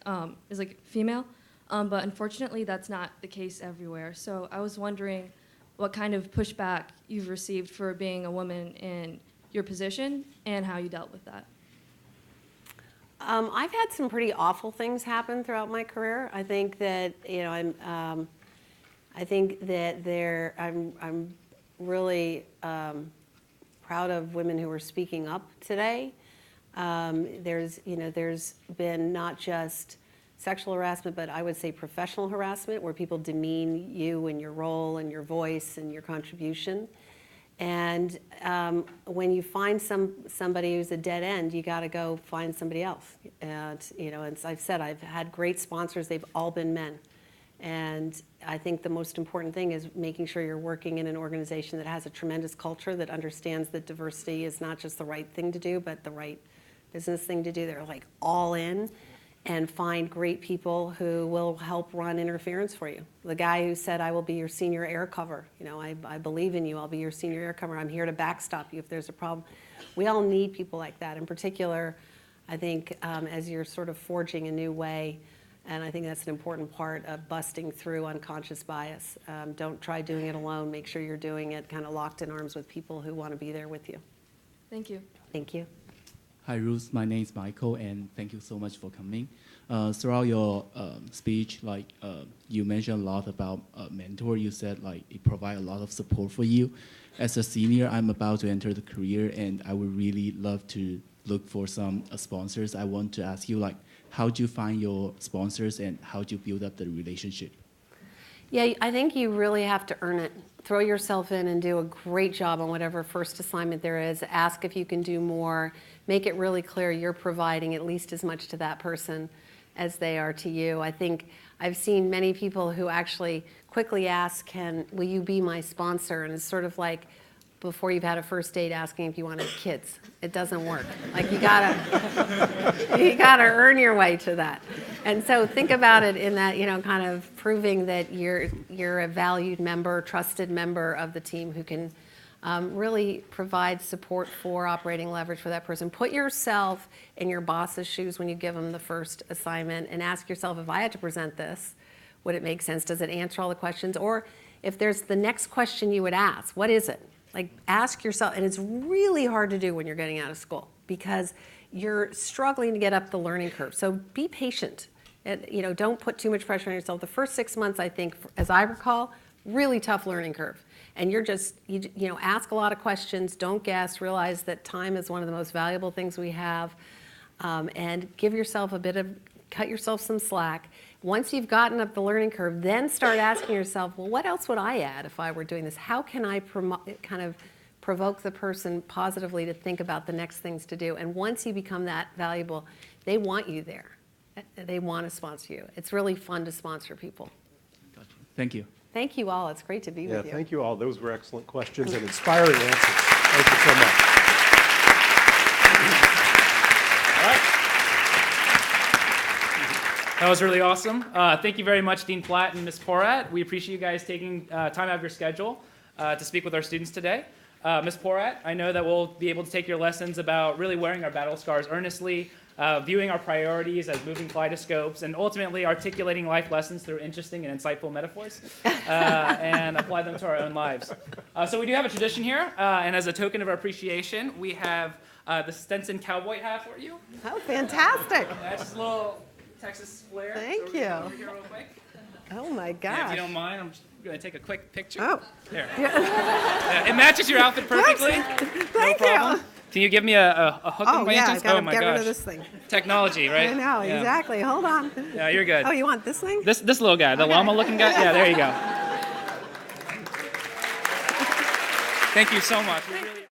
female, but unfortunately that's not the case everywhere. So I was wondering what kind of pushback you've received for being a woman in your position and how you dealt with that. I've had some pretty awful things happen throughout my career. I think that I'm really proud of women who are speaking up today. There's been not just sexual harassment, but I would say professional harassment, where people demean you and your role and your voice and your contribution. And when you find somebody who's a dead end, you got to go find somebody else. And as I've said, I've had great sponsors. They've all been men. And I think the most important thing is making sure you're working in an organization that has a tremendous culture, that understands that diversity is not just the right thing to do, but the right business thing to do. They're all in, and find great people who will help run interference for you. The guy who said, I will be your senior air cover. I believe in you. I'll be your senior air cover. I'm here to backstop you if there's a problem. We all need people like that. In particular, I think as you're sort of forging a new way, and I think that's an important part of busting through unconscious bias. Don't try doing it alone. Make sure you're doing it kind of locked in arms with people who want to be there with you. Thank you. Thank you. Hi, Ruth. My name is Michael, and thank you so much for coming. Throughout your speech, you mentioned a lot about mentor. You said it provides a lot of support for you. As a senior, I'm about to enter the career, and I would really love to look for some sponsors. I want to ask you, how do you find your sponsors, and how do you build up the relationship? Yeah, I think you really have to earn it. Throw yourself in and do a great job on whatever first assignment there is. Ask if you can do more. Make it really clear you're providing at least as much to that person as they are to you. I think I've seen many people who actually quickly ask, will you be my sponsor? And it's sort of like before you've had a first date asking if you wanted kids. It doesn't work. You gotta earn your way to that. And so think about it in that, kind of proving that you're a valued member, trusted member of the team who can really provide support for operating leverage for that person. Put yourself in your boss's shoes when you give them the first assignment and ask yourself, if I had to present this, would it make sense? Does it answer all the questions? Or if there's the next question you would ask, what is it? Ask yourself, and it's really hard to do when you're getting out of school because you're struggling to get up the learning curve. So be patient. And, don't put too much pressure on yourself. The first 6 months, I think, as I recall, really tough learning curve. And you're just, ask a lot of questions, don't guess, realize that time is one of the most valuable things we have, and give yourself cut yourself some slack. Once you've gotten up the learning curve, then start asking yourself, well, what else would I add if I were doing this? How can I kind of provoke the person positively to think about the next things to do? And once you become that valuable, they want you there. They want to sponsor you. It's really fun to sponsor people. Gotcha. Thank you. Thank you all. It's great to be with you. Yeah, thank you all. Those were excellent questions and inspiring answers. Thank you so much. All right. That was really awesome. Thank you very much, Dean Platt and Ms. Porat. We appreciate you guys taking time out of your schedule to speak with our students today. Ms. Porat, I know that we'll be able to take your lessons about really wearing our battle scars earnestly, viewing our priorities as moving kaleidoscopes, and ultimately articulating life lessons through interesting and insightful metaphors, and apply them to our own lives. So we do have a tradition here, and as a token of our appreciation, we have the Stetson cowboy hat for you. Oh, fantastic. That's just a little Texas flair. Thank you. Over here real quick. Oh, my gosh. And if you don't mind, I'm just going to take a quick picture. Oh. There. It matches your outfit perfectly. Thank you. Can you give me a hook by any chance? I Oh my get gosh. rid of this thing. Technology, right? I know, Yeah. exactly. Hold on. Yeah, you're good. Oh, you want this thing? This little guy, the llama-looking guy? Yeah, there you go. Thank you so much. We really